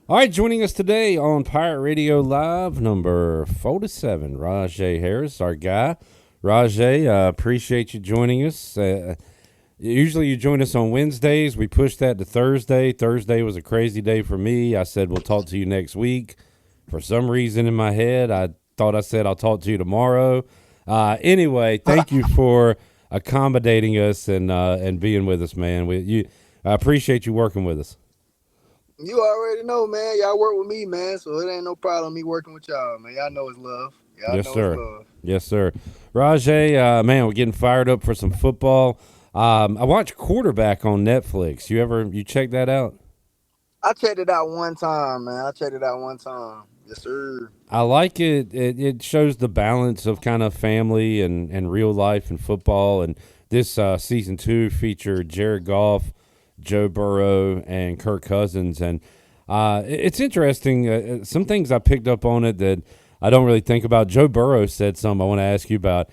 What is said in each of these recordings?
All right, joining us today on Pirate Radio Live, number 47, Rahjai Harris, our guy. Rahjai, appreciate you joining us. Usually you join us on Wednesdays. We pushed that to Thursday. Thursday was a crazy day for me. I said we'll talk to you next week. For some reason in my head, I thought I said I'll talk to you tomorrow. Anyway, thank you for accommodating us and being with us, man. I appreciate you working with us. You already know, man. Y'all work with me, man, so it ain't no problem me working with y'all, man. Y'all know it's love. Y'all Yes, know it's sir. love. Yes, sir. Rahjai, man, we're getting fired up for some football. I watched Quarterback on Netflix. You check that out? I checked it out one time, man. I checked it out one time. Yes, sir. I like it. It shows the balance of kind of family and real life and football. And this season 2 featured Jared Goff, Joe Burrow, and Kirk Cousins. And it's interesting. Some things I picked up on it that I don't really think about. Joe Burrow said something I want to ask you about.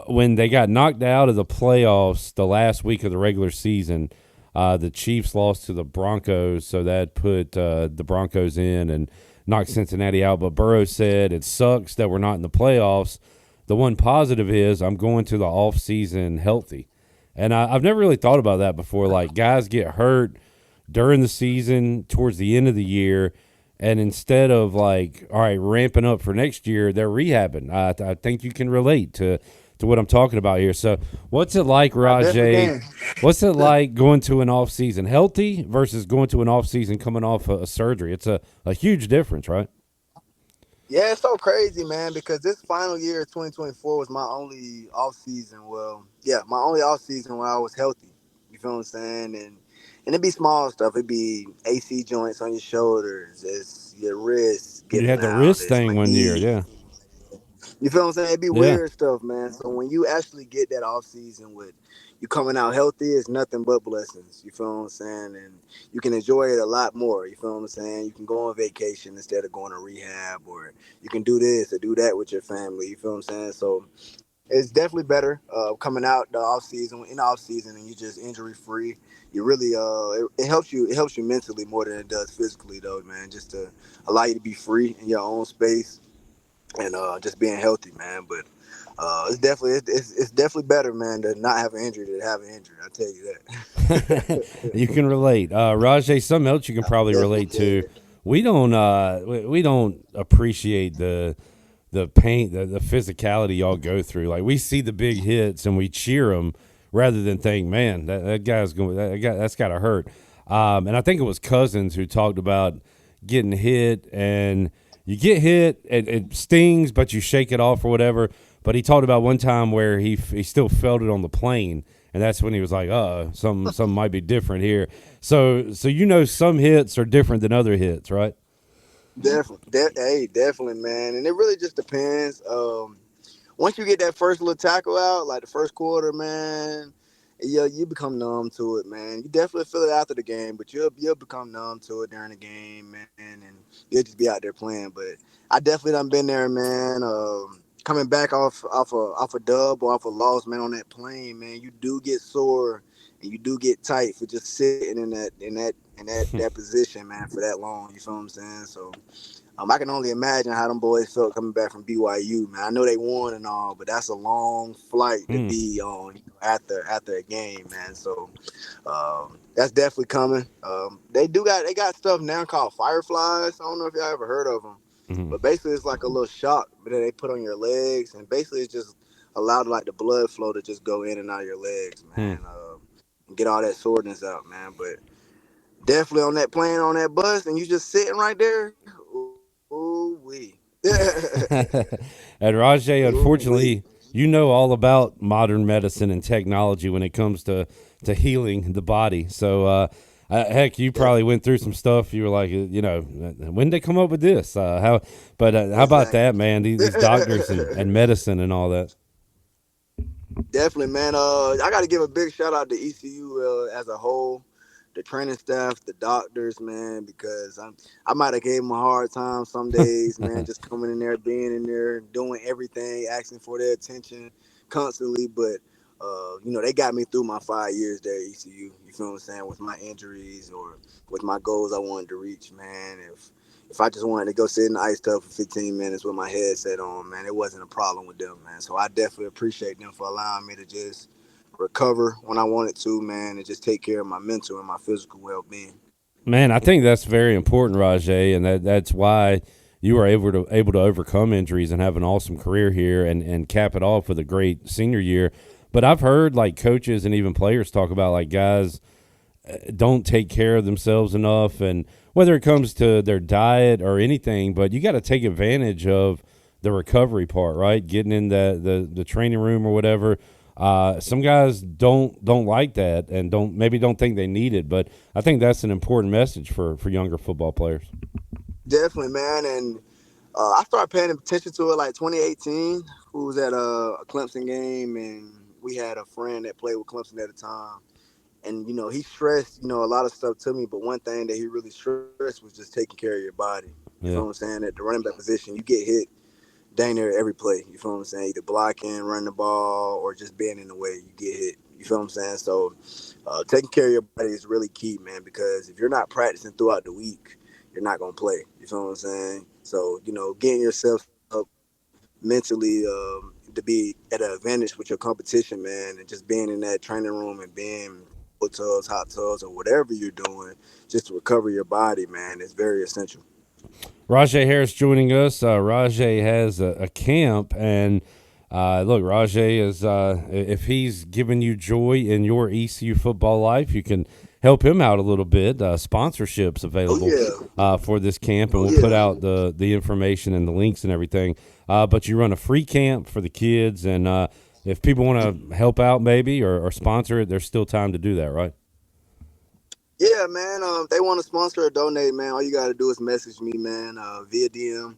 When they got knocked out of the playoffs the last week of the regular season, the Chiefs lost to the Broncos, so that put the Broncos in and knocked Cincinnati out. But Burrow said it sucks that we're not in the playoffs. The one positive is I'm going to the offseason healthy. And I've never really thought about that before. Like, guys get hurt during the season, towards the end of the year, and instead of, like, all right, ramping up for next year, they're rehabbing. I think you can relate to what I'm talking about here. So, what's it like, I definitely Rahjai? can. What's it like going to an off season healthy versus going to an off season coming off a surgery? It's a huge difference, right? Yeah, it's so crazy, man, because this final year of 2024 was my only off season. Well, yeah, my only off season when I was healthy. You feel what I'm saying? And it'd be small stuff. It'd be AC joints on your shoulders, it's your wrists You giving had the out, wrist it's thing my one year, knee. yeah, You feel what I'm saying? It'd be yeah. weird stuff, man. So when you actually get that off season with you coming out healthy, it's nothing but blessings. You feel what I'm saying? And you can enjoy it a lot more. You feel what I'm saying? You can go on vacation instead of going to rehab, or you can do this or do that with your family. You feel what I'm saying? So it's definitely better coming out the off season in the off season and you just injury free. You really it helps you mentally more than it does physically though, man. Just to allow you to be free in your own space and just being healthy, man. But it's definitely better, man, to not have an injury than to have an injury. I tell you that. You can relate. Rajay, something else you can I probably definitely relate to. can. We don't appreciate the pain, the physicality y'all go through. Like, we see the big hits and we cheer them rather than think, man, that guy's going, that's got to hurt. And I think it was Cousins who talked about getting hit, and you get hit, it stings, but you shake it off or whatever. But he talked about one time where he still felt it on the plane, and that's when he was like, some might be different here. So some hits are different than other hits, right? Definitely, hey, definitely, man. And it really just depends. Once you get that first little tackle out, like the first quarter, man, yeah, you become numb to it, man. You definitely feel it after the game, but you'll become numb to it during the game, man, and you'll just be out there playing. But I definitely done been there, man. Coming back off a dub or off a loss, man, on that plane, man, you do get sore and you do get tight for just sitting in that position, man, for that long. You feel what I'm saying? So I can only imagine how them boys felt coming back from BYU, man. I know they won and all, but that's a long flight to Mm. be on after a game, man. So that's definitely coming. They got stuff now called fireflies. I don't know if y'all ever heard of them, Hmm. but basically it's like a little shock that they put on your legs, and basically it's just allowed like the blood flow to just go in and out of your legs, Hmm. man. And get all that soreness out, man. But definitely on that plane, on that bus, and you just sitting right there. Ooh wee. And Rajay, Ooh wee. unfortunately, you know all about modern medicine and technology when it comes to healing the body. So, heck, you probably Definitely. went through some stuff. You were like, when did they come up with this? How about that, Exactly. man? These doctors and medicine and all that. Definitely, man. I got to give a big shout out to ECU as a whole, the training staff, the doctors, man, because I might have gave them a hard time some days, man, just coming in there, being in there, doing everything, asking for their attention constantly. But they got me through my 5 years there at ECU. You feel what I'm saying? With my injuries or with my goals I wanted to reach, man. If I just wanted to go sit in the ice tub for 15 minutes with my headset on, man, it wasn't a problem with them, man. So I definitely appreciate them for allowing me to just recover when I wanted to, man, and just take care of my mental and my physical well-being. Man, I think that's very important, Rajay, and that's why you were able to overcome injuries and have an awesome career here and cap it off with a great senior year. But I've heard like coaches and even players talk about like guys don't take care of themselves enough, and whether it comes to their diet or anything, but you got to take advantage of the recovery part, right? Getting in the training room or whatever. Some guys don't like that and don't think they need it, but I think that's an important message for younger football players. Definitely, man. And I started paying attention to it like 2018. Who was at a Clemson game, and we had a friend that played with Clemson at the time. And he stressed a lot of stuff to me, but one thing that he really stressed was just taking care of your body. You Yeah. feel what I'm saying? At the running back position, you get hit dang near every play. You feel what I'm saying? Either blocking, running the ball, or just being in the way, you get hit. You feel what I'm saying? So taking care of your body is really key, man, because if you're not practicing throughout the week, you're not going to play. You feel what I'm saying? So, getting yourself up mentally to be at an advantage with your competition, man, and just being in that training room and being cold tubs, hot tubs, or whatever you're doing, just to recover your body, man, is very essential. Rahjai Harris joining us. Rahjai has a camp, and look, Rahjai is if he's giving you joy in your ECU football life, you can help him out a little bit. Sponsorships available for this camp, and we'll put out the information and the links and everything. But you run a free camp for the kids, and if people want to help out maybe or sponsor it, there's still time to do that, right? Yeah, man. They want to sponsor or donate, man. All you got to do is message me, man, via DM,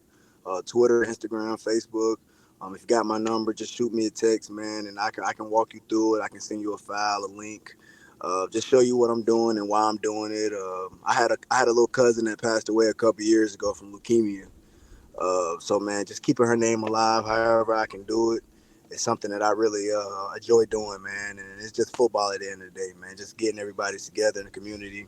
Twitter, Instagram, Facebook. If you got my number, just shoot me a text, man, and I can walk you through it. I can send you a file, a link, just show you what I'm doing and why I'm doing it. I had a little cousin that passed away a couple years ago from leukemia. So man, just keeping her name alive, however I can do it. It's something that I really enjoy doing, man. And it's just football at the end of the day, man. Just getting everybody together in the community,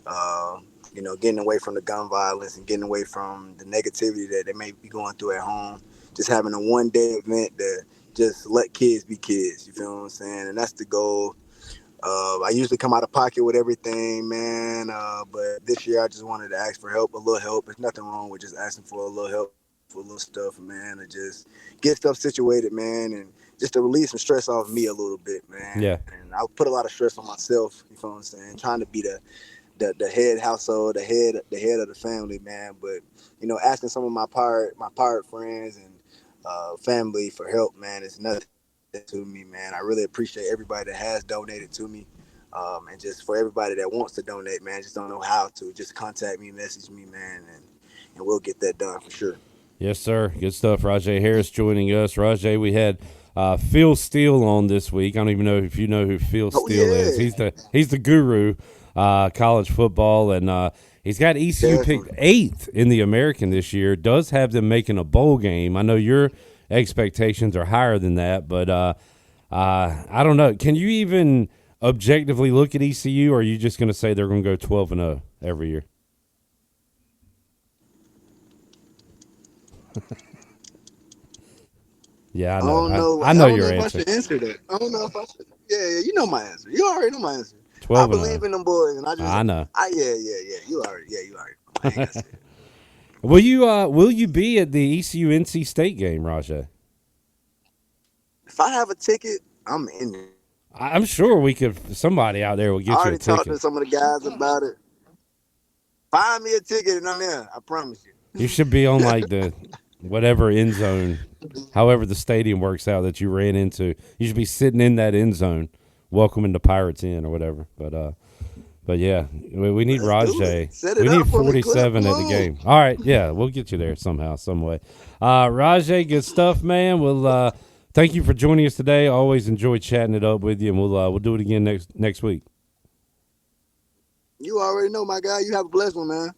uh, getting away from the gun violence and getting away from the negativity that they may be going through at home. Just having a one-day event that just let kids be kids. You feel what I'm saying? And that's the goal. I usually come out of pocket with everything, man. But this year I just wanted to ask for help, a little help. There's nothing wrong with just asking for a little help for a little stuff, man, and just get stuff situated, man, and just to release some stress off me a little bit, man. Yeah. And I put a lot of stress on myself, you know what I'm saying, trying to be the head household, the head of the family, man. But asking some of my pirate friends and family for help, man, is nothing to me, man. I really appreciate everybody that has donated to me. And just for everybody that wants to donate, man, just don't know how to, just contact me, message me, man, and we'll get that done for sure. Yes, sir. Good stuff. Rahjai Harris joining us. Rahjai, we had Phil Steele on this week. I don't even know if you know who Phil Steele is. He's the guru, college football, and he's got ECU picked 8th in the American this year. Does have them making a bowl game. I know your expectations are higher than that, but I don't know. Can you even objectively look at ECU, or are you just going to say they're going to go 12-0 every year? Yeah, I know. I know your answer. I should answer that. I don't know if I should. Yeah, you know my answer. You already know my answer. 12 I believe in them boys, and I know. Yeah. You already. Will you be at the ECU NC State game, Rahjai? If I have a ticket, I'm in there. I'm sure we could. Somebody out there will get I you a already talked ticket. to some of the guys about it. Find me a ticket, and I'm there. I promise you. You should be on like the whatever end zone, however the stadium works out that you ran into. You should be sitting in that end zone, welcoming the Pirates in or whatever. But yeah, we need Rahjai. We need 47 at the game. All right, yeah, we'll get you there somehow, some way. Rahjai, good stuff, man. We'll thank you for joining us today. Always enjoy chatting it up with you, and we'll do it again next week. You already know, my guy. You have a blessed one, man.